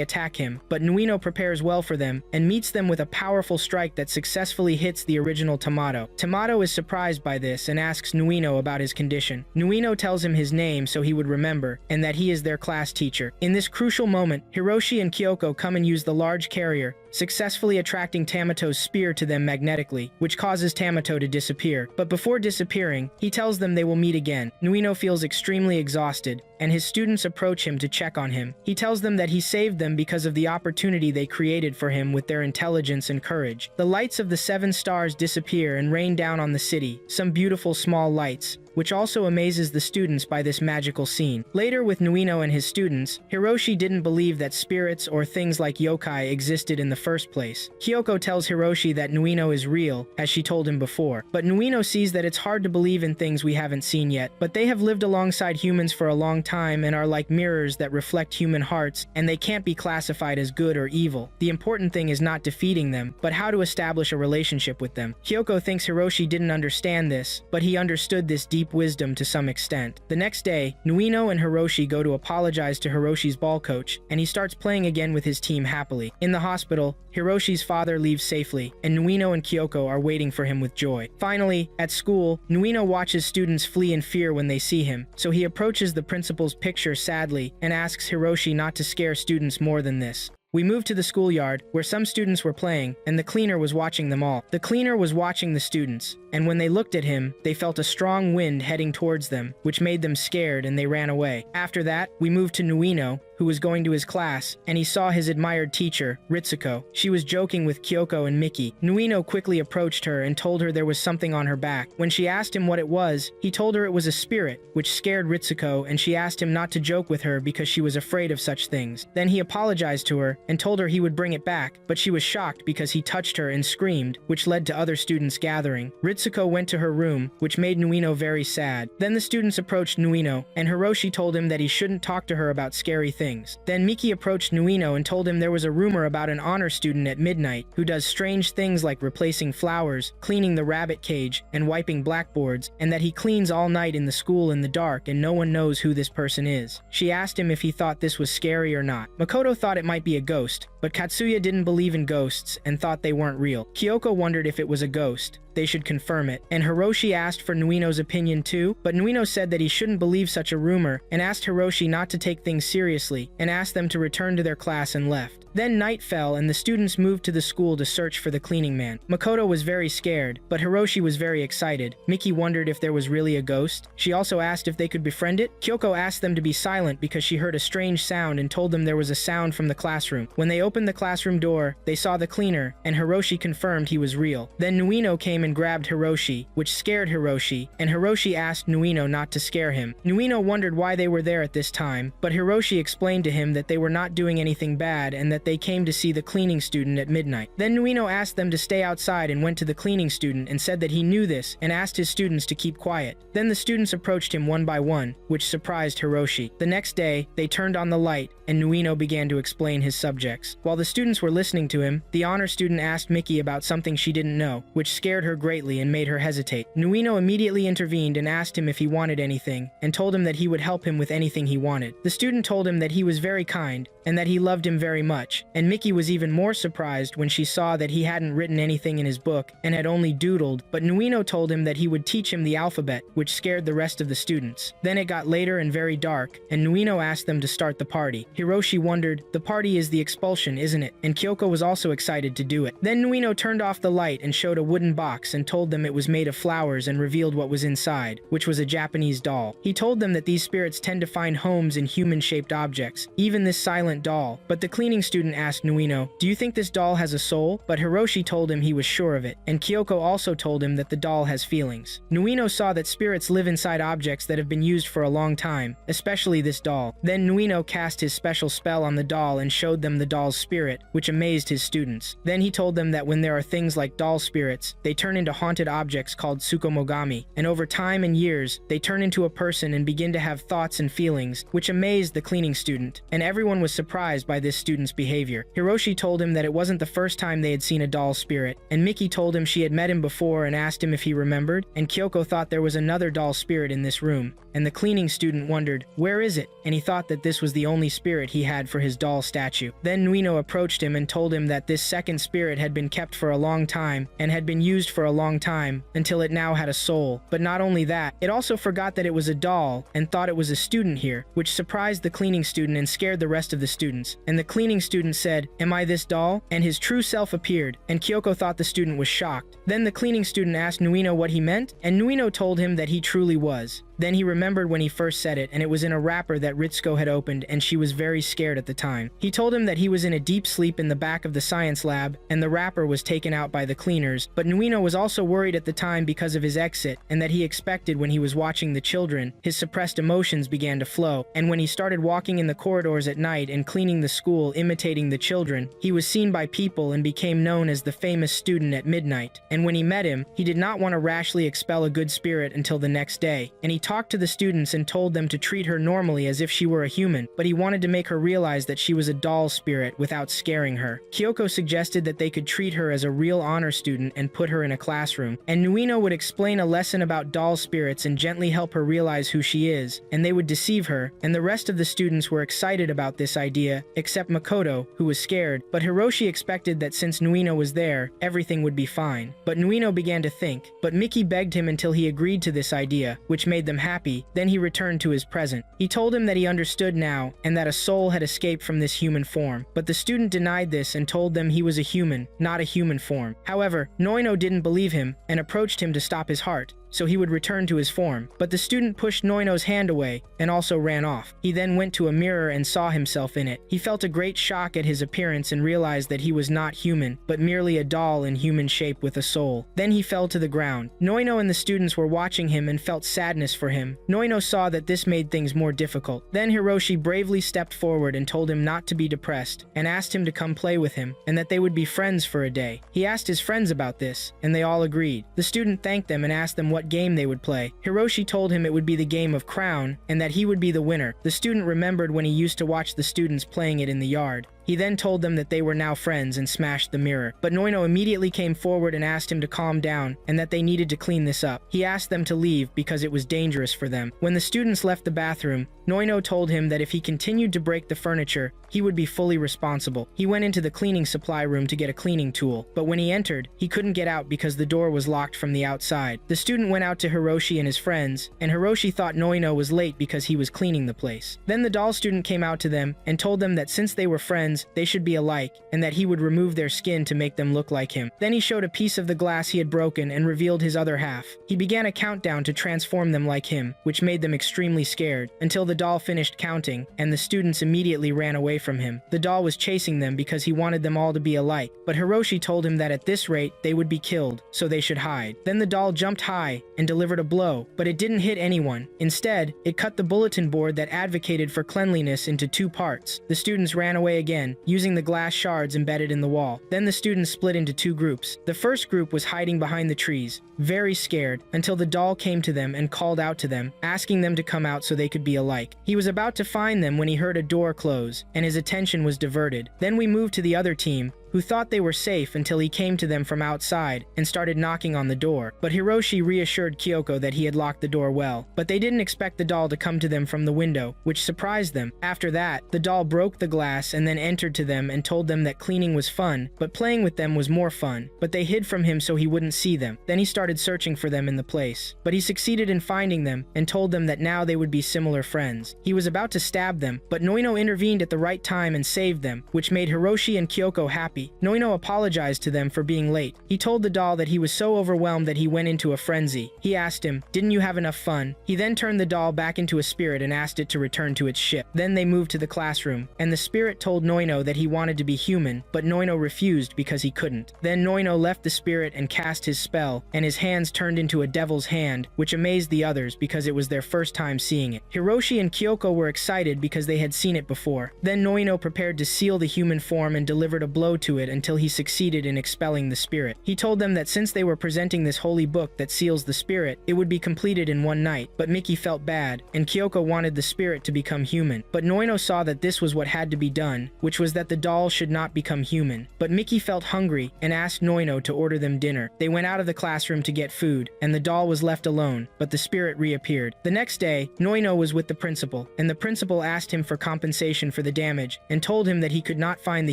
attack him, but Nuino prepares well for them and meets them with a powerful strike that successfully hits the original Tamato. Tamato is surprised by this and asks Nuino about his condition. Nuino tells him his name so he would remember, and that he is their class teacher. In this crucial moment, Hiroshi and Kyoko come and use the large carrier, successfully attracting Tamato's spear to them magnetically, which causes Tamato to disappear. But before disappearing, he tells them they will meet again. Nuino feels extremely exhausted, and his students approach him to check on him. He tells them that he saved them because of the opportunity they created for him with their intelligence and courage. The lights of the 7 stars disappear and rain down on the city, some beautiful small lights, which also amazes the students by this magical scene. Later, with Nuino and his students, Hiroshi didn't believe that spirits or things like yokai existed in the first place. Kyoko tells Hiroshi that Nuino is real, as she told him before, but Nuino sees that it's hard to believe in things we haven't seen yet, but they have lived alongside humans for a long time and are like mirrors that reflect human hearts, and they can't be classified as good or evil. The important thing is not defeating them, but how to establish a relationship with them. Kyoko thinks Hiroshi didn't understand this, but he understood this deep wisdom to some extent. The next day, Nuino and Hiroshi go to apologize to Hiroshi's ball coach, and he starts playing again with his team happily. In the hospital, Hiroshi's father leaves safely, and Nuino and Kyoko are waiting for him with joy. Finally, at school, Nuino watches students flee in fear when they see him, so he approaches the principal's picture sadly and asks Hiroshi not to scare students more than this. We moved to the schoolyard, where some students were playing, and the cleaner was watching them all. The cleaner was watching the students, and when they looked at him, they felt a strong wind heading towards them, which made them scared and they ran away. After that, we moved to Nuino, who was going to his class, and he saw his admired teacher, Ritsuko. She was joking with Kyoko and Miki. Nuino quickly approached her and told her there was something on her back. When she asked him what it was, he told her it was a spirit, which scared Ritsuko, and she asked him not to joke with her because she was afraid of such things. Then he apologized to her and told her he would bring it back, but she was shocked because he touched her and screamed, which led to other students gathering. Ritsuko went to her room, which made Nuino very sad. Then the students approached Nuino, and Hiroshi told him that he shouldn't talk to her about scary things. Then Miki approached Nuino and told him there was a rumor about an honor student at midnight who does strange things like replacing flowers, cleaning the rabbit cage, and wiping blackboards, and that he cleans all night in the school in the dark and no one knows who this person is. She asked him if he thought this was scary or not. Makoto thought it might be a ghost, but Katsuya didn't believe in ghosts and thought they weren't real. Kyoko wondered if it was a ghost. They should confirm it, and Hiroshi asked for Nuino's opinion too, but Nuino said that he shouldn't believe such a rumor and asked Hiroshi not to take things seriously and asked them to return to their class and left. Then night fell and the students moved to the school to search for the cleaning man. Makoto was very scared, but Hiroshi was very excited. Miki wondered if there was really a ghost. She also asked if they could befriend it. Kyoko asked them to be silent because she heard a strange sound and told them there was a sound from the classroom. When they opened the classroom door, they saw the cleaner, and Hiroshi confirmed he was real. Then Nuino came and grabbed Hiroshi, which scared Hiroshi, and Hiroshi asked Nuino not to scare him. Nuino wondered why they were there at this time, but Hiroshi explained to him that they were not doing anything bad and that they came to see the cleaning student at midnight. Then Nuino asked them to stay outside and went to the cleaning student and said that he knew this and asked his students to keep quiet. Then the students approached him one by one, which surprised Hiroshi. The next day, they turned on the light and Nuino began to explain his subjects. While the students were listening to him, the honor student asked Miki about something she didn't know, which scared her greatly and made her hesitate. Nuino immediately intervened and asked him if he wanted anything, and told him that he would help him with anything he wanted. The student told him that he was very kind, and that he loved him very much, and Miki was even more surprised when she saw that he hadn't written anything in his book, and had only doodled, but Nuino told him that he would teach him the alphabet, which scared the rest of the students. Then it got later and very dark, and Nuino asked them to start the party. Hiroshi wondered, the party is the expulsion, isn't it? And Kyoko was also excited to do it. Then Nuino turned off the light and showed a wooden box and told them it was made of flowers and revealed what was inside, which was a Japanese doll. He told them that these spirits tend to find homes in human-shaped objects, even this silent doll. But the cleaning student asked Nuino, do you think this doll has a soul? But Hiroshi told him he was sure of it, and Kyoko also told him that the doll has feelings. Nuino saw that spirits live inside objects that have been used for a long time, especially this doll. Then Nuino cast his special spell on the doll and showed them the doll's spirit, which amazed his students. Then he told them that when there are things like doll spirits, they turn into haunted objects called tsukomogami, and over time and years, they turn into a person and begin to have thoughts and feelings, which amazed the cleaning student, and everyone was surprised by this student's behavior. Hiroshi told him that it wasn't the first time they had seen a doll spirit, and Miki told him she had met him before and asked him if he remembered, and Kyoko thought there was another doll spirit in this room, and the cleaning student wondered, where is it? And he thought that this was the only spirit he had for his doll statue. Then Nuino approached him and told him that this second spirit had been kept for a long time and had been used for a long time until it now had a soul. But not only that, it also forgot that it was a doll and thought it was a student here, which surprised the cleaning student and scared the rest of the students. And the cleaning student said, am I this doll? And his true self appeared, and Kyoko thought the student was shocked. Then the cleaning student asked Nuino what he meant, and Nuino told him that he truly was. Then he remembered when he first said it, and it was in a wrapper that Ritsuko had opened, and she was very scared at the time. He told him that he was in a deep sleep in the back of the science lab, and the wrapper was taken out by the cleaners, but Nuino was also worried at the time because of his exit, and that he expected when he was watching the children, his suppressed emotions began to flow, and when he started walking in the corridors at night and cleaning the school imitating the children, he was seen by people and became known as the famous student at midnight. And when he met him, he did not want to rashly expel a good spirit until the next day, and he talked to the students and told them to treat her normally as if she were a human, but he wanted to make her realize that she was a doll spirit without scaring her. Kyoko suggested that they could treat her as a real honor student and put her in a classroom, and Nuino would explain a lesson about doll spirits and gently help her realize who she is, and they would deceive her, and the rest of the students were excited about this idea, except Makoto, who was scared, but Hiroshi expected that since Nuino was there, everything would be fine. But Nuino began to think, but Miki begged him until he agreed to this idea, which made them happy. Then he returned to his present. He told him that he understood now, and that a soul had escaped from this human form, but the student denied this and told them he was a human, not a human form. However, Nuino didn't believe him, and approached him to stop his heart, so he would return to his form. But the student pushed Noino's hand away, and also ran off. He then went to a mirror and saw himself in it. He felt a great shock at his appearance and realized that he was not human, but merely a doll in human shape with a soul. Then he fell to the ground. Noino and the students were watching him and felt sadness for him. Noino saw that this made things more difficult. Then Hiroshi bravely stepped forward and told him not to be depressed, and asked him to come play with him, and that they would be friends for a day. He asked his friends about this, and they all agreed. The student thanked them and asked them what game they would play. Hiroshi told him it would be the game of Crown, and that he would be the winner. The student remembered when he used to watch the students playing it in the yard. He then told them that they were now friends and smashed the mirror. But Noino immediately came forward and asked him to calm down and that they needed to clean this up. He asked them to leave because it was dangerous for them. When the students left the bathroom, Noino told him that if he continued to break the furniture, he would be fully responsible. He went into the cleaning supply room to get a cleaning tool, but when he entered, he couldn't get out because the door was locked from the outside. The student went out to Hiroshi and his friends, and Hiroshi thought Noino was late because he was cleaning the place. Then the doll student came out to them and told them that since they were friends, they should be alike, and that he would remove their skin to make them look like him. Then he showed a piece of the glass he had broken and revealed his other half. He began a countdown to transform them like him, which made them extremely scared, until the doll finished counting, and the students immediately ran away from him. The doll was chasing them because he wanted them all to be alike, but Hiroshi told him that at this rate, they would be killed, so they should hide. Then the doll jumped high and delivered a blow, but it didn't hit anyone. Instead, it cut the bulletin board that advocated for cleanliness into 2 parts. The students ran away again, using the glass shards embedded in the wall. Then the students split into 2 groups. The first group was hiding behind the trees, very scared, until the doll came to them and called out to them, asking them to come out so they could be alike. He was about to find them when he heard a door close, and his attention was diverted. Then we moved to the other team, who thought they were safe until he came to them from outside and started knocking on the door. But Hiroshi reassured Kyoko that he had locked the door well, but they didn't expect the doll to come to them from the window, which surprised them. After that, the doll broke the glass and then entered to them and told them that cleaning was fun, but playing with them was more fun. But they hid from him so he wouldn't see them. Then he started searching for them in the place. But he succeeded in finding them and told them that now they would be similar friends. He was about to stab them, but Noino intervened at the right time and saved them, which made Hiroshi and Kyoko happy. Noino apologized to them for being late. He told the doll that he was so overwhelmed that he went into a frenzy. He asked him, "Didn't you have enough fun?" He then turned the doll back into a spirit and asked it to return to its ship. Then they moved to the classroom, and the spirit told Noino that he wanted to be human, but Noino refused because he couldn't. Then Noino left the spirit and cast his spell, and his hands turned into a devil's hand, which amazed the others because it was their first time seeing it. Hiroshi and Kyoko were excited because they had seen it before. Then Noino prepared to seal the human form and delivered a blow to it until he succeeded in expelling the spirit. He told them that since they were presenting this holy book that seals the spirit, it would be completed in one night, but Miki felt bad, and Kyoko wanted the spirit to become human. But Noino saw that this was what had to be done, which was that the doll should not become human. But Miki felt hungry and asked Noino to order them dinner. They went out of the classroom to get food, and the doll was left alone, but the spirit reappeared. The next day, Noino was with the principal, and the principal asked him for compensation for the damage, and told him that he could not find the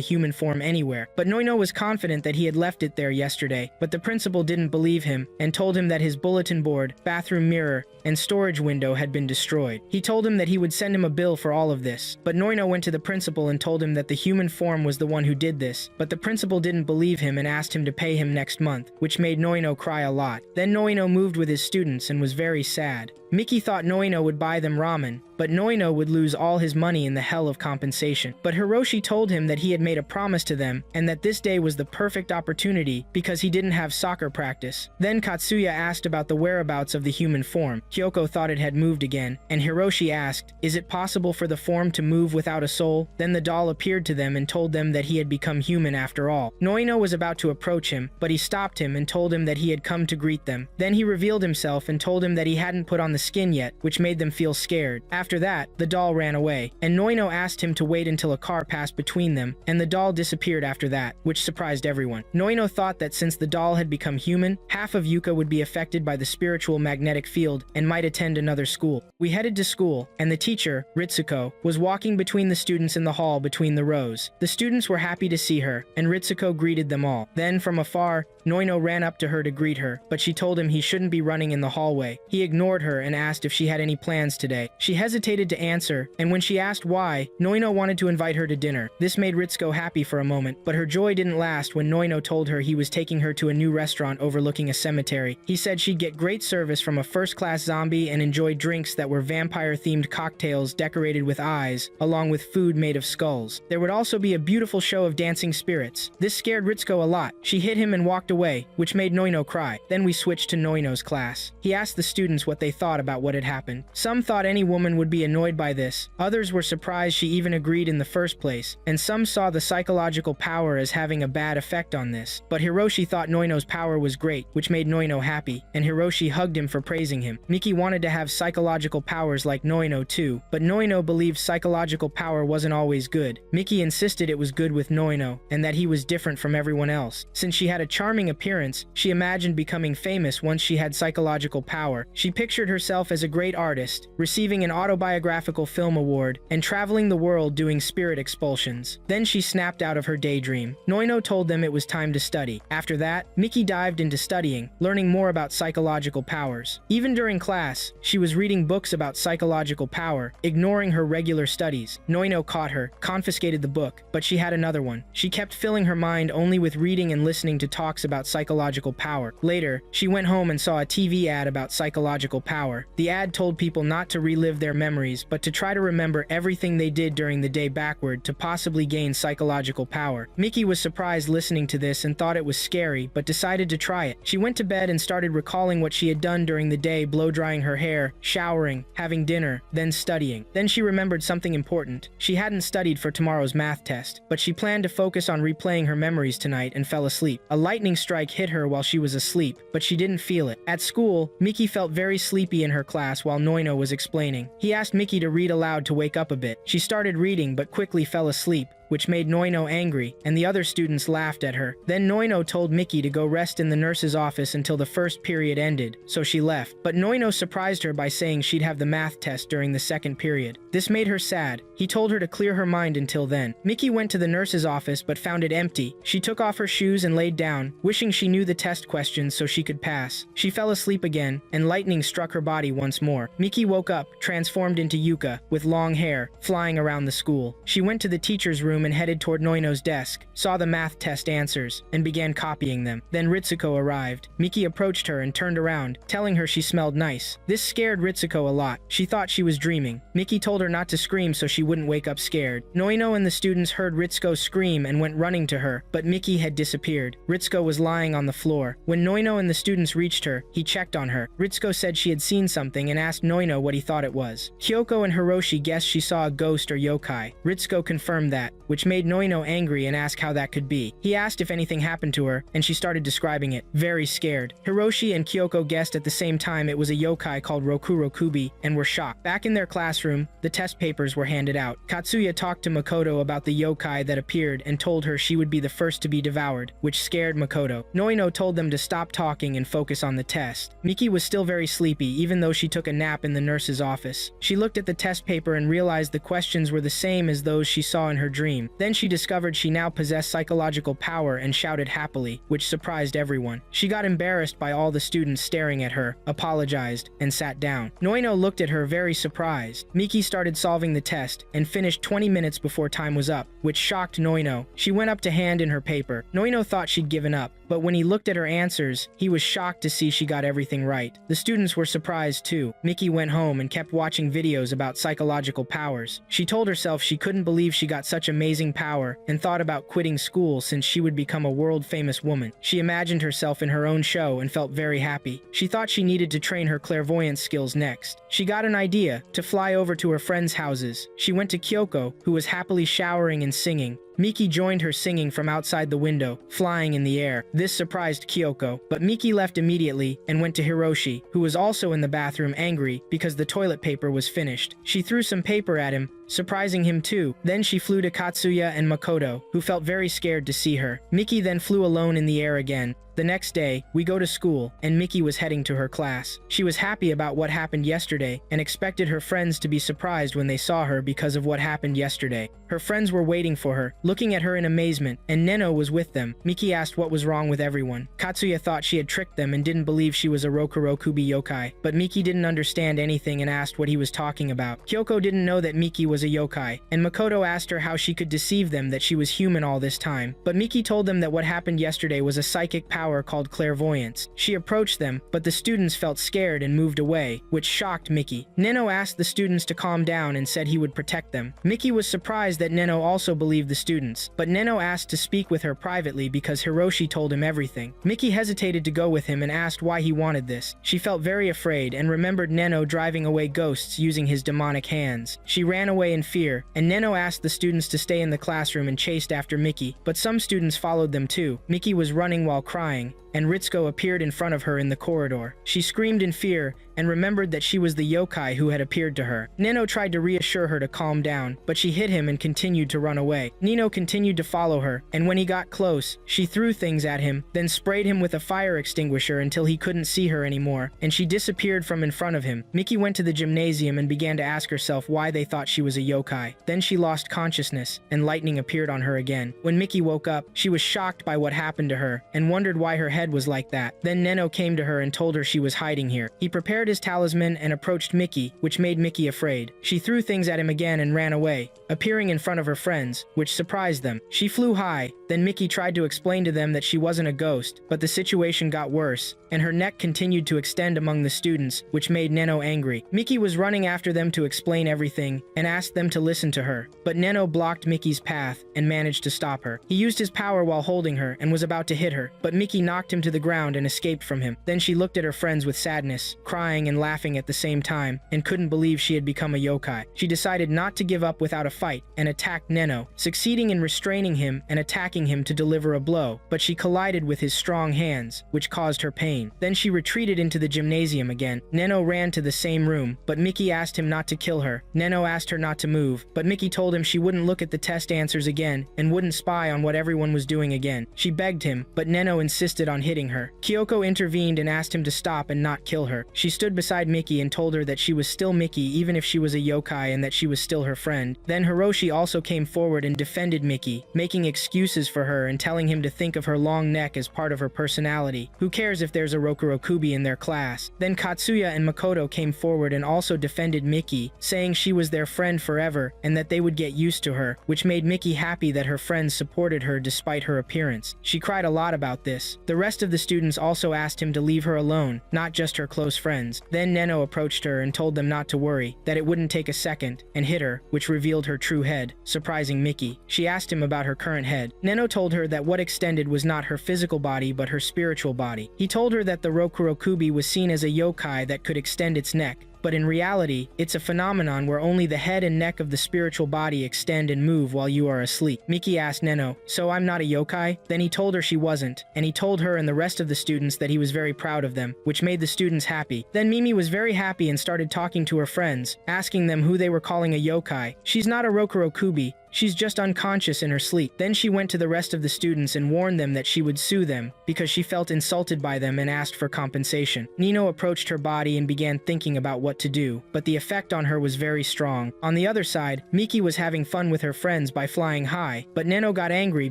human form anywhere. But Noino was confident that he had left it there yesterday, but the principal didn't believe him, and told him that his bulletin board, bathroom mirror, and storage window had been destroyed. He told him that he would send him a bill for all of this, but Noino went to the principal and told him that the human form was the one who did this, but the principal didn't believe him and asked him to pay him next month, which made Noino cry a lot. Then Noino moved with his students and was very sad. Miki thought Noino would buy them ramen, but Noino would lose all his money in the hell of compensation. But Hiroshi told him that he had made a promise to them, and that this day was the perfect opportunity because he didn't have soccer practice. Then Katsuya asked about the whereabouts of the human form. Kyoko thought it had moved again, and Hiroshi asked, "Is it possible for the form to move without a soul?" Then the doll appeared to them and told them that he had become human after all. Noino was about to approach him, but he stopped him and told him that he had come to greet them. Then he revealed himself and told him that he hadn't put on the skin yet, which made them feel scared. After that, the doll ran away, and Noino asked him to wait until a car passed between them, and the doll disappeared after that, which surprised everyone. Noino thought that since the doll had become human, half of Yuka would be affected by the spiritual magnetic field and might attend another school. We headed to school, and the teacher, Ritsuko, was walking between the students in the hall between the rows. The students were happy to see her, and Ritsuko greeted them all. Then, from afar, Noino ran up to her to greet her, but she told him he shouldn't be running in the hallway. He ignored her and asked if she had any plans today. She hesitated to answer, and when she asked why, Noino wanted to invite her to dinner. This made Ritsuko happy for a moment, but her joy didn't last when Noino told her he was taking her to a new restaurant overlooking a cemetery. He said she'd get great service from a first-class zombie and enjoy drinks that were vampire-themed cocktails decorated with eyes, along with food made of skulls. There would also be a beautiful show of dancing spirits. This scared Ritsuko a lot. She hit him and walked away, which made Noino cry. Then we switched to Noino's class. He asked the students what they thought about what had happened. Some thought any woman would be annoyed by this, others were surprised she even agreed in the first place, and some saw the psychological power as having a bad effect on this. But Hiroshi thought Noino's power was great, which made Noino happy, and Hiroshi hugged him for praising him. Miki wanted to have psychological powers like Noino too, but Noino believed psychological power wasn't always good. Miki insisted it was good with Noino, and that he was different from everyone else. Since she had a charming appearance, she imagined becoming famous once she had psychological power. She pictured herself as a great artist, receiving an autobiographical film award, and traveling the world doing spirit expulsions. Then she snapped out of her daydream. Noino told them it was time to study. After that, Miki dived into studying, learning more about psychological powers. Even during class, she was reading books about psychological power, ignoring her regular studies. Noino caught her, confiscated the book, but she had another one. She kept filling her mind only with reading and listening to talks about psychological power. Later, she went home and saw a TV ad about psychological power. The ad told people not to relive their memories, but to try to remember everything they did during the day backward to possibly gain psychological power. Miki was surprised listening to this and thought it was scary, but decided to try it. She went to bed and started recalling what she had done during the day, blow-drying her hair, showering, having dinner, then studying. Then she remembered something important. She hadn't studied for tomorrow's math test, but she planned to focus on replaying her memories tonight and fell asleep. A lightning strike hit her while she was asleep, but she didn't feel it. At school, Miki felt very sleepy in her class while Noino was explaining. He asked Miki to read aloud to wake up a bit. She started reading but quickly fell asleep, which made Noino angry, and the other students laughed at her. Then Noino told Miki to go rest in the nurse's office until the first period ended, so she left. But Noino surprised her by saying she'd have the math test during the second period. This made her sad. He told her to clear her mind until then. Miki went to the nurse's office but found it empty. She took off her shoes and laid down, wishing she knew the test questions so she could pass. She fell asleep again, and lightning struck her body once more. Miki woke up, transformed into Yuka, with long hair, flying around the school. She went to the teacher's room and headed toward Noino's desk, saw the math test answers, and began copying them. Then Ritsuko arrived. Miki approached her and turned around, telling her she smelled nice. This scared Ritsuko a lot. She thought she was dreaming. Miki told her not to scream so she wouldn't wake up scared. Noino and the students heard Ritsuko scream and went running to her, but Miki had disappeared. Ritsuko was lying on the floor. When Noino and the students reached her, he checked on her. Ritsuko said she had seen something and asked Noino what he thought it was. Kyoko and Hiroshi guessed she saw a ghost or yokai. Ritsuko confirmed that, which made Noino angry and asked how that could be. He asked if anything happened to her, and she started describing it, very scared. Hiroshi and Kyoko guessed at the same time it was a yokai called Rokurokubi and were shocked. Back in their classroom, the test papers were handed out. Katsuya talked to Makoto about the yokai that appeared and told her she would be the first to be devoured, which scared Makoto. Noino told them to stop talking and focus on the test. Miki was still very sleepy even though she took a nap in the nurse's office. She looked at the test paper and realized the questions were the same as those she saw in her dream. Then she discovered she now possessed psychological power and shouted happily, which surprised everyone. She got embarrassed by all the students staring at her, apologized, and sat down. Noino looked at her very surprised. Miki started solving the test and finished 20 minutes before time was up, which shocked Noino. She went up to hand in her paper. Noino thought she'd given up, but when he looked at her answers, he was shocked to see she got everything right. The students were surprised too. Miki went home and kept watching videos about psychological powers. She told herself she couldn't believe she got such amazing power and thought about quitting school since she would become a world-famous woman. She imagined herself in her own show and felt very happy. She thought she needed to train her clairvoyance skills next. She got an idea to fly over to her friends' houses. She went to Kyoko, who was happily showering and singing. Miki joined her singing from outside the window, flying in the air. This surprised Kyoko, but Miki left immediately and went to Hiroshi, who was also in the bathroom angry because the toilet paper was finished. She threw some paper at him, surprising him too. Then she flew to Katsuya and Makoto, who felt very scared to see her. Miki then flew alone in the air again. The next day, we go to school, and Miki was heading to her class. She was happy about what happened yesterday, and expected her friends to be surprised when they saw her because of what happened yesterday. Her friends were waiting for her, looking at her in amazement, and Neno was with them. Miki asked what was wrong with everyone. Katsuya thought she had tricked them and didn't believe she was a Rokurokubi yokai, but Miki didn't understand anything and asked what he was talking about. Kyoko didn't know that Miki was a yokai, and Makoto asked her how she could deceive them that she was human all this time. But Miki told them that what happened yesterday was a psychic power called clairvoyance. She approached them, but the students felt scared and moved away, which shocked Miki. Neno asked the students to calm down and said he would protect them. Miki was surprised that Neno also believed the students, but Neno asked to speak with her privately because Hiroshi told him everything. Miki hesitated to go with him and asked why he wanted this. She felt very afraid and remembered Neno driving away ghosts using his demonic hands. She ran away in fear, and Neno asked the students to stay in the classroom and chased after Miki, but some students followed them too. Miki was running while crying, and Ritsuko appeared in front of her in the corridor. She screamed in fear and remembered that she was the yokai who had appeared to her. Neno tried to reassure her to calm down, but she hit him and continued to run away. Nino continued to follow her, and when he got close, she threw things at him, then sprayed him with a fire extinguisher until he couldn't see her anymore, and she disappeared from in front of him. Miki went to the gymnasium and began to ask herself why they thought she was a yokai. Then she lost consciousness, and lightning appeared on her again. When Miki woke up, she was shocked by what happened to her, and wondered why her head was like that. Then Neno came to her and told her she was hiding here. He prepared his talisman and approached Miki, which made Miki afraid. She threw things at him again and ran away, appearing in front of her friends, which surprised them. She flew high, then Miki tried to explain to them that she wasn't a ghost, but the situation got worse, and her neck continued to extend among the students, which made Neno angry. Miki was running after them to explain everything, and asked them to listen to her, but Neno blocked Miki's path and managed to stop her. He used his power while holding her and was about to hit her, but Miki knocked him to the ground and escaped from him. Then she looked at her friends with sadness, crying and laughing at the same time, and couldn't believe she had become a yokai. She decided not to give up without a fight, and attacked Neno, succeeding in restraining him and attacking striking him to deliver a blow, but she collided with his strong hands, which caused her pain. Then she retreated into the gymnasium again. Neno ran to the same room, but Miki asked him not to kill her. Neno asked her not to move, but Miki told him she wouldn't look at the test answers again and wouldn't spy on what everyone was doing again. She begged him, but Neno insisted on hitting her. Kyoko intervened and asked him to stop and not kill her. She stood beside Miki and told her that she was still Miki even if she was a yokai and that she was still her friend. Then Hiroshi also came forward and defended Miki, making excuses for her and telling him to think of her long neck as part of her personality. Who cares if there's a Rokurokubi in their class? Then Katsuya and Makoto came forward and also defended Miki, saying she was their friend forever and that they would get used to her, which made Miki happy that her friends supported her despite her appearance. She cried a lot about this. The rest of the students also asked him to leave her alone, not just her close friends. Then Neno approached her and told them not to worry, that it wouldn't take a second, and hit her, which revealed her true head, surprising Miki. She asked him about her current head. Neno told her that what extended was not her physical body but her spiritual body. He told her that the Rokurokubi was seen as a yokai that could extend its neck, but in reality, it's a phenomenon where only the head and neck of the spiritual body extend and move while you are asleep. Miki asked Neno, "So I'm not a yokai?" Then he told her she wasn't, and he told her and the rest of the students that he was very proud of them, which made the students happy. Then Mimi was very happy and started talking to her friends, asking them who they were calling a yokai. She's not a Rokurokubi. She's just unconscious in her sleep. Then she went to the rest of the students and warned them that she would sue them because she felt insulted by them and asked for compensation. Nino approached her body and began thinking about what to do, but the effect on her was very strong. On the other side, Miki was having fun with her friends by flying high, but Neno got angry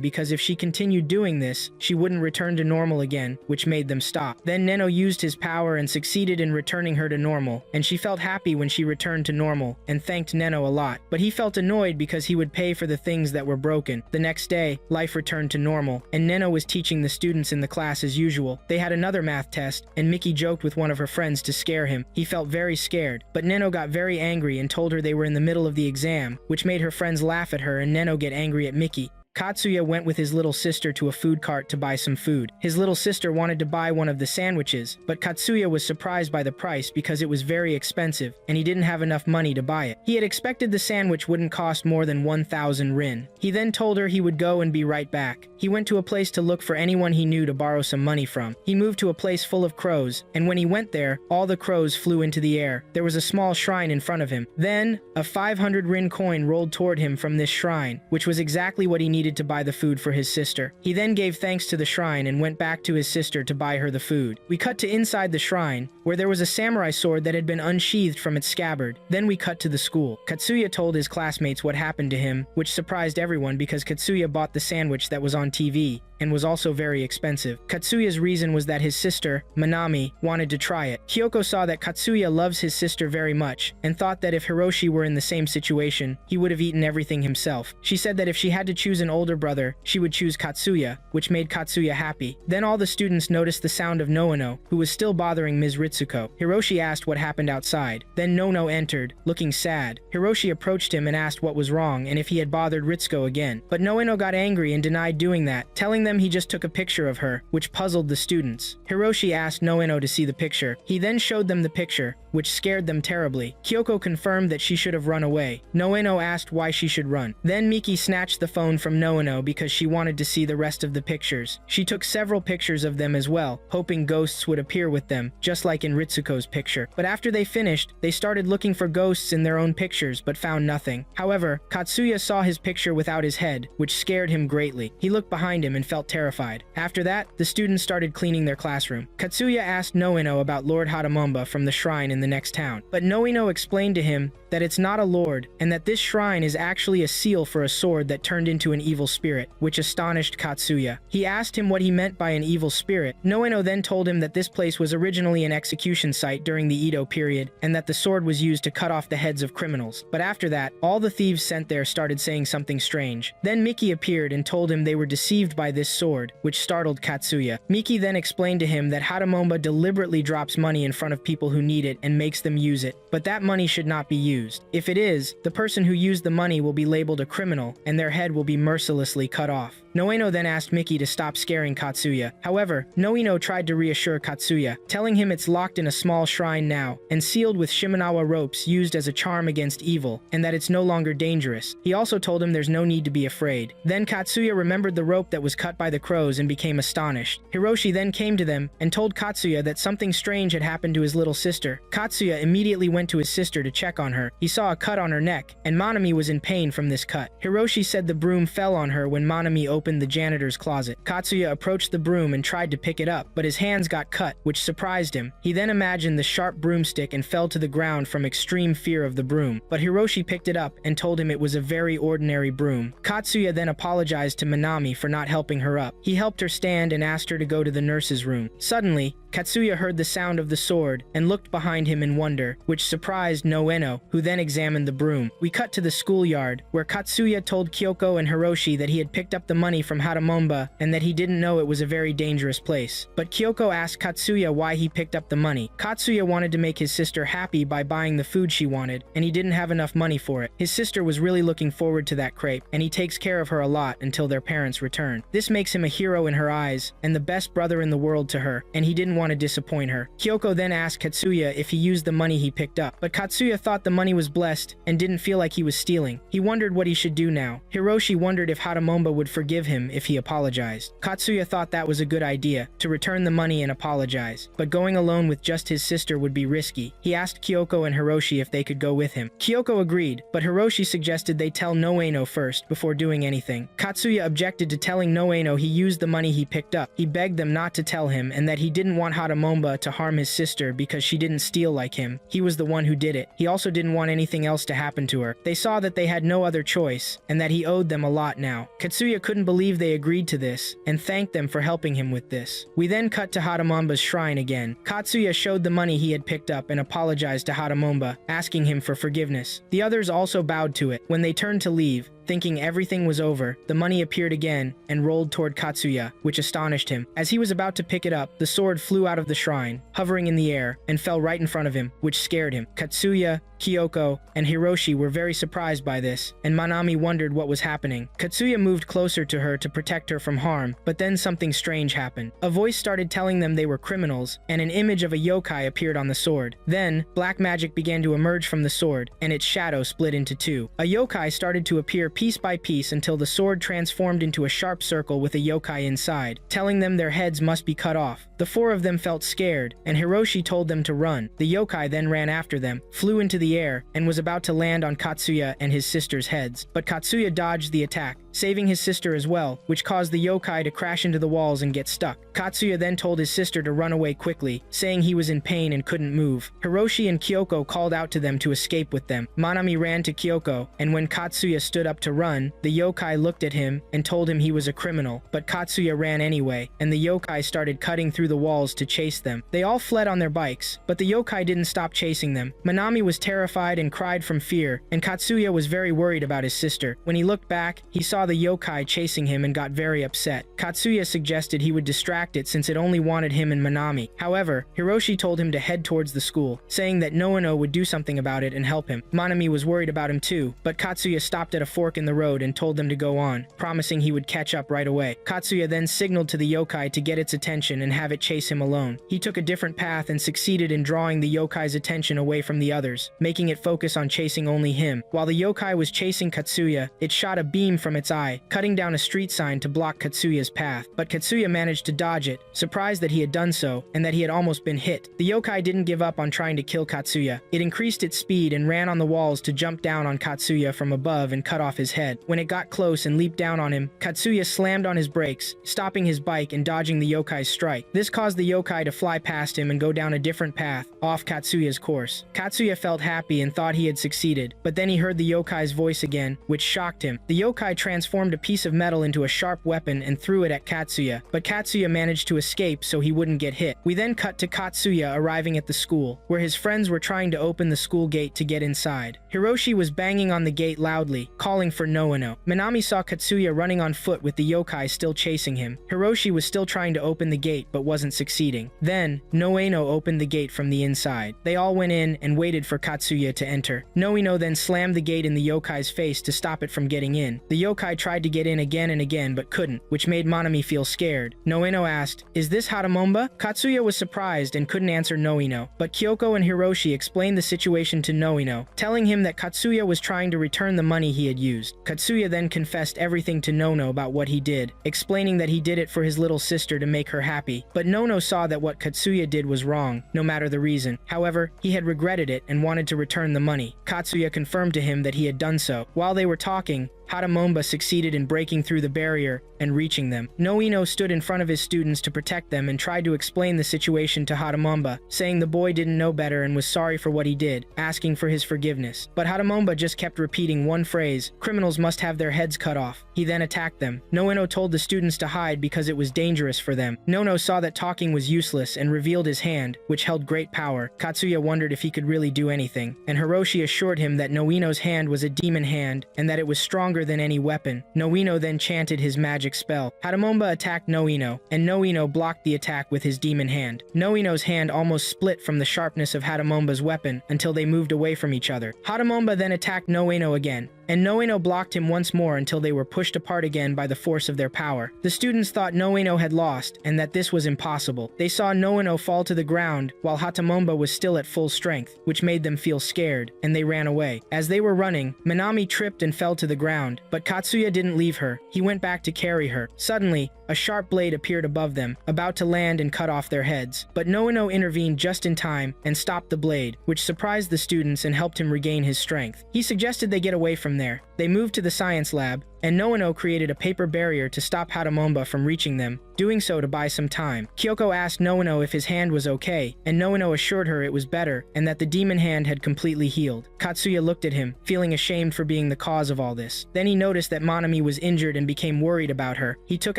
because if she continued doing this, she wouldn't return to normal again, which made them stop. Then Neno used his power and succeeded in returning her to normal, and she felt happy when she returned to normal and thanked Neno a lot, but he felt annoyed because he would pay for the things that were broken. The next day, life returned to normal, and Neno was teaching the students in the class as usual. They had another math test, and Miki joked with one of her friends to scare him. He felt very scared, but Neno got very angry and told her they were in the middle of the exam, which made her friends laugh at her and Neno get angry at Miki. Katsuya went with his little sister to a food cart to buy some food. His little sister wanted to buy one of the sandwiches, but Katsuya was surprised by the price because it was very expensive, and he didn't have enough money to buy it. He had expected the sandwich wouldn't cost more than 1,000 rin. He then told her he would go and be right back. He went to a place to look for anyone he knew to borrow some money from. He moved to a place full of crows, and when he went there, all the crows flew into the air. There was a small shrine in front of him. Then, a 500 rin coin rolled toward him from this shrine, which was exactly what he needed to buy the food for his sister. He then gave thanks to the shrine and went back to his sister to buy her the food. We cut to inside the shrine, where there was a samurai sword that had been unsheathed from its scabbard. Then we cut to the school. Katsuya told his classmates what happened to him, which surprised everyone because Katsuya bought the sandwich that was on TV and was also very expensive. Katsuya's reason was that his sister, Manami, wanted to try it. Kyoko saw that Katsuya loves his sister very much and thought that if Hiroshi were in the same situation, he would have eaten everything himself. She said that if she had to choose an older brother, she would choose Katsuya, which made Katsuya happy. Then all the students noticed the sound of Noono, who was still bothering Ms. Ritsuko. Hiroshi asked what happened outside. Then Nono entered, looking sad. Hiroshi approached him and asked what was wrong and if he had bothered Ritsuko again. But Noono got angry and denied doing that, telling them he just took a picture of her, which puzzled the students. Hiroshi asked Noono to see the picture. He then showed them the picture, which scared them terribly. Kyoko confirmed that she should have run away. Noono asked why she should run. Then Miki snatched the phone from Noono because she wanted to see the rest of the pictures. She took several pictures of them as well, hoping ghosts would appear with them, just like in Ritsuko's picture. But after they finished, they started looking for ghosts in their own pictures but found nothing. However, Katsuya saw his picture without his head, which scared him greatly. He looked behind him and felt terrified. After that, the students started cleaning their classroom. Katsuya asked Noono about Lord Hatamomba from the shrine in the next town, but Noono explained to him that it's not a lord, and that this shrine is actually a seal for a sword that turned into an evil spirit, which astonished Katsuya. He asked him what he meant by an evil spirit. Noono then told him that this place was originally an execution site during the Edo period, and that the sword was used to cut off the heads of criminals. But after that, all the thieves sent there started saying something strange. Then Miki appeared and told him they were deceived by this sword, which startled Katsuya. Miki then explained to him that Hatamomba deliberately drops money in front of people who need it and makes them use it, but that money should not be used. If it is, the person who used the money will be labeled a criminal, and their head will be mercilessly cut off. Noeno then asked Miki to stop scaring Katsuya. However, Noeno tried to reassure Katsuya, telling him it's locked in a small shrine now, and sealed with Shimenawa ropes used as a charm against evil, and that it's no longer dangerous. He also told him there's no need to be afraid. Then Katsuya remembered the rope that was cut by the crows and became astonished. Hiroshi then came to them and told Katsuya that something strange had happened to his little sister. Katsuya immediately went to his sister to check on her. He saw a cut on her neck, and Manami was in pain from this cut. Hiroshi said the broom fell on her when Manami opened the janitor's closet. Katsuya approached the broom and tried to pick it up, but his hands got cut, which surprised him. He then imagined the sharp broomstick and fell to the ground from extreme fear of the broom. But Hiroshi picked it up and told him it was a very ordinary broom. Katsuya then apologized to Manami for not helping her up. He helped her stand and asked her to go to the nurse's room. Suddenly, Katsuya heard the sound of the sword and looked behind him in wonder, which surprised Noeno, who then examined the broom. We cut to the schoolyard, where Katsuya told Kyoko and Hiroshi that he had picked up the money from Haramomba and that he didn't know it was a very dangerous place. But Kyoko asked Katsuya why he picked up the money. Katsuya wanted to make his sister happy by buying the food she wanted, and he didn't have enough money for it. His sister was really looking forward to that crepe, and he takes care of her a lot until their parents return. This makes him a hero in her eyes, and the best brother in the world to her, and he didn't want to disappoint her. Kyoko then asked Katsuya if he used the money he picked up, but Katsuya thought the money was blessed and didn't feel like he was stealing. He wondered what he should do now. Hiroshi wondered if Haramomba would forgive him if he apologized. Katsuya thought that was a good idea, to return the money and apologize, but going alone with just his sister would be risky. He asked Kyoko and Hiroshi if they could go with him. Kyoko agreed, but Hiroshi suggested they tell Noeno first before doing anything. Katsuya objected to telling Noeno he used the money he picked up. He begged them not to tell him and that he didn't want Haramomba to harm his sister because she didn't steal like him. He was the one who did it. He also didn't want anything else to happen to her. They saw that they had no other choice and that he owed them a lot now. Katsuya couldn't believe they agreed to this and thanked them for helping him with this. We then cut to Haramomba's shrine again. Katsuya showed the money he had picked up and apologized to Haramomba, asking him for forgiveness. The others also bowed to it. When they turned to leave, thinking everything was over, the money appeared again and rolled toward Katsuya, which astonished him. As he was about to pick it up, the sword flew out of the shrine, hovering in the air, and fell right in front of him, which scared him. Katsuya, Kyoko, and Hiroshi were very surprised by this, and Manami wondered what was happening. Katsuya moved closer to her to protect her from harm, but then something strange happened. A voice started telling them they were criminals, and an image of a yokai appeared on the sword. Then, black magic began to emerge from the sword, and its shadow split into two. A yokai started to appear piece by piece until the sword transformed into a sharp circle with a yokai inside, telling them their heads must be cut off. The four of them felt scared, and Hiroshi told them to run. The yokai then ran after them, flew into the air, and was about to land on Katsuya and his sister's heads. But Katsuya dodged the attack, saving his sister as well, which caused the yokai to crash into the walls and get stuck. Katsuya then told his sister to run away quickly, saying he was in pain and couldn't move. Hiroshi and Kyoko called out to them to escape with them. Manami ran to Kyoko, and when Katsuya stood up to run, the yokai looked at him and told him he was a criminal, but Katsuya ran anyway, and the yokai started cutting through the walls to chase them. They all fled on their bikes, but the yokai didn't stop chasing them. Manami was terrified and cried from fear, and Katsuya was very worried about his sister. When he looked back, he saw the yokai chasing him and got very upset. Katsuya suggested he would distract it since it only wanted him and Manami. However, Hiroshi told him to head towards the school, saying that Noeno would do something about it and help him. Manami was worried about him too, but Katsuya stopped at a fork in the road and told them to go on, promising he would catch up right away. Katsuya then signaled to the yokai to get its attention and have it chase him alone. He took a different path and succeeded in drawing the yokai's attention away from the others, making it focus on chasing only him. While the yokai was chasing Katsuya, it shot a beam from its eye, cutting down a street sign to block Katsuya's path. But Katsuya managed to dodge it, surprised that he had done so, and that he had almost been hit. The yokai didn't give up on trying to kill Katsuya. It increased its speed and ran on the walls to jump down on Katsuya from above and cut off his head. When it got close and leaped down on him, Katsuya slammed on his brakes, stopping his bike and dodging the yokai's strike. This caused the yokai to fly past him and go down a different path, off Katsuya's course. Katsuya felt happy and thought he had succeeded, but then he heard the yokai's voice again, which shocked him. The yokai transformed a piece of metal into a sharp weapon and threw it at Katsuya, but Katsuya managed to escape so he wouldn't get hit. We then cut to Katsuya arriving at the school, where his friends were trying to open the school gate to get inside. Hiroshi was banging on the gate loudly, calling for Noeno. Manami saw Katsuya running on foot with the yokai still chasing him. Hiroshi was still trying to open the gate but wasn't succeeding. Then, Noeno opened the gate from the inside. They all went in and waited for Katsuya to enter. Noeno then slammed the gate in the yokai's face to stop it from getting in. The yokai guy tried to get in again and again but couldn't, which made Manami feel scared. Noeno asked, "Is this Hatamonba?" Katsuya was surprised and couldn't answer Noeno, but Kyoko and Hiroshi explained the situation to Noeno, telling him that Katsuya was trying to return the money he had used. Katsuya then confessed everything to Nono about what he did, explaining that he did it for his little sister to make her happy. But Nono saw that what Katsuya did was wrong, no matter the reason. However, he had regretted it and wanted to return the money. Katsuya confirmed to him that he had done so. While they were talking, Hatamonba succeeded in breaking through the barrier and reaching them. Noeno stood in front of his students to protect them and tried to explain the situation to Hatamonba, saying the boy didn't know better and was sorry for what he did, asking for his forgiveness. But Hatamonba just kept repeating one phrase, "Criminals must have their heads cut off." He then attacked them. Noeno told the students to hide because it was dangerous for them. Nono saw that talking was useless and revealed his hand, which held great power. Katsuya wondered if he could really do anything, and Hiroshi assured him that Noeno's hand was a demon hand and that it was stronger than any weapon. Noeno then chanted his magic spell. Hatamonba attacked Noeno, and Noeno blocked the attack with his demon hand. Noeno's hand almost split from the sharpness of Hatamonba's weapon until they moved away from each other. Hatamonba then attacked Noeno again, and Noeno blocked him once more until they were pushed apart again by the force of their power. The students thought Noeno had lost and that this was impossible. They saw Noeno fall to the ground while Hatamonba was still at full strength, which made them feel scared, and they ran away. As they were running, Minami tripped and fell to the ground, but Katsuya didn't leave her. He went back to carry her. Suddenly, a sharp blade appeared above them, about to land and cut off their heads. But Noeno intervened just in time and stopped the blade, which surprised the students and helped him regain his strength. He suggested they get away from there. They moved to the science lab, and Noeno created a paper barrier to stop Hatamonba from reaching them, doing so to buy some time. Kyoko asked Noeno if his hand was okay, and Noeno assured her it was better and that the demon hand had completely healed. Katsuya looked at him, feeling ashamed for being the cause of all this. Then he noticed that Manami was injured and became worried about her. He took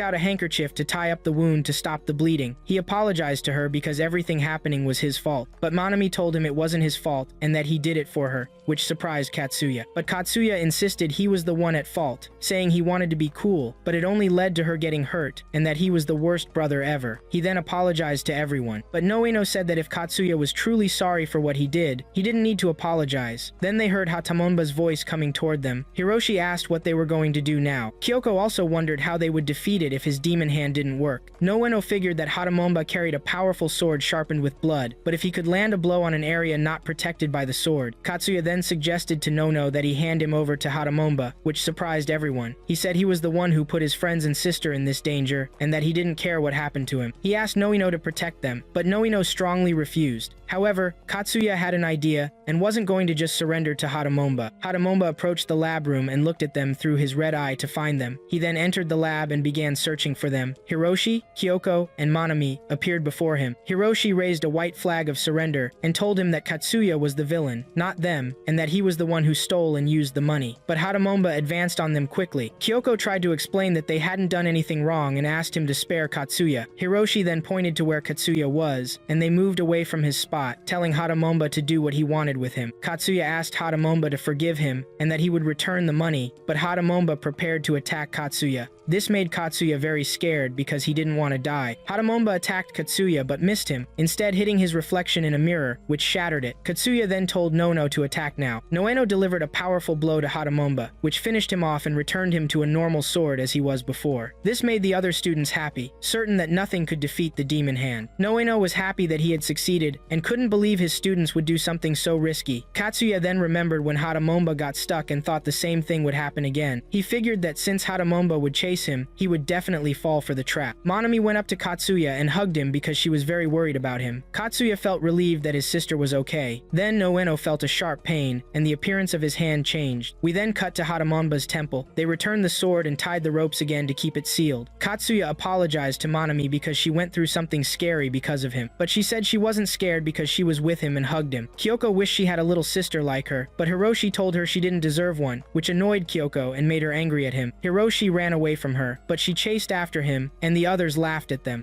out a handkerchief to tie up the wound to stop the bleeding. He apologized to her because everything happening was his fault, but Manami told him it wasn't his fault and that he did it for her, which surprised Katsuya. But Katsuya insisted he was the one at fault, saying he wanted to be cool, but it only led to her getting hurt, and that he was the worst brother ever. He then apologized to everyone. But Noeno said that if Katsuya was truly sorry for what he did, he didn't need to apologize. Then they heard Hatamonba's voice coming toward them. Hiroshi asked what they were going to do now. Kyoko also wondered how they would defeat it if his demon hand didn't work. Noeno figured that Hatamonba carried a powerful sword sharpened with blood, but if he could land a blow on an area not protected by the sword. Katsuya then suggested to Nono that he hand him over to Hatamonba, which surprised everyone. He said he was the one who put his friends and sister in this danger, and that he didn't care what happened to him. He asked Noeno to protect them, but Noeno strongly refused. However, Katsuya had an idea and wasn't going to just surrender to Hatamonba. Hatamonba approached the lab room and looked at them through his red eye to find them. He then entered the lab and began searching for them. Hiroshi, Kyoko, and Manami appeared before him. Hiroshi raised a white flag of surrender and told him that Katsuya was the villain, not them, and that he was the one who stole and used the money. But Hatamonba advanced on them quickly. Kyoko tried to explain that they hadn't done anything wrong and asked him to spare Katsuya. Hiroshi then pointed to where Katsuya was, and they moved away from his spot, telling Hatamonba to do what he wanted with him. Katsuya asked Hatamonba to forgive him and that he would return the money, but Hatamonba prepared to attack Katsuya. This made Katsuya very scared because he didn't want to die. Hatamonba attacked Katsuya but missed him, instead hitting his reflection in a mirror, which shattered it. Katsuya then told Nono to attack now. Noeno delivered a powerful blow to Hatamonba, which finished him off and returned him to a normal sword as he was before. This made the other students happy, certain that nothing could defeat the demon hand. Noeno was happy that he had succeeded and couldn't believe his students would do something so risky. Katsuya then remembered when Hatamonba got stuck and thought the same thing would happen again. He figured that since Hatamonba would chase him, he would definitely fall for the trap. Manami went up to Katsuya and hugged him because she was very worried about him. Katsuya felt relieved that his sister was okay. Then Noeno felt a sharp pain, and the appearance of his hand changed. We then cut to Hatamonba's temple. They returned the sword and tied the ropes again to keep it sealed. Katsuya apologized to Manami because she went through something scary because of him, but she said she wasn't scared because she was with him and hugged him. Kyoko wished she had a little sister like her, but Hiroshi told her she didn't deserve one, which annoyed Kyoko and made her angry at him. Hiroshi ran away from her, but she chased after him, and the others laughed at them.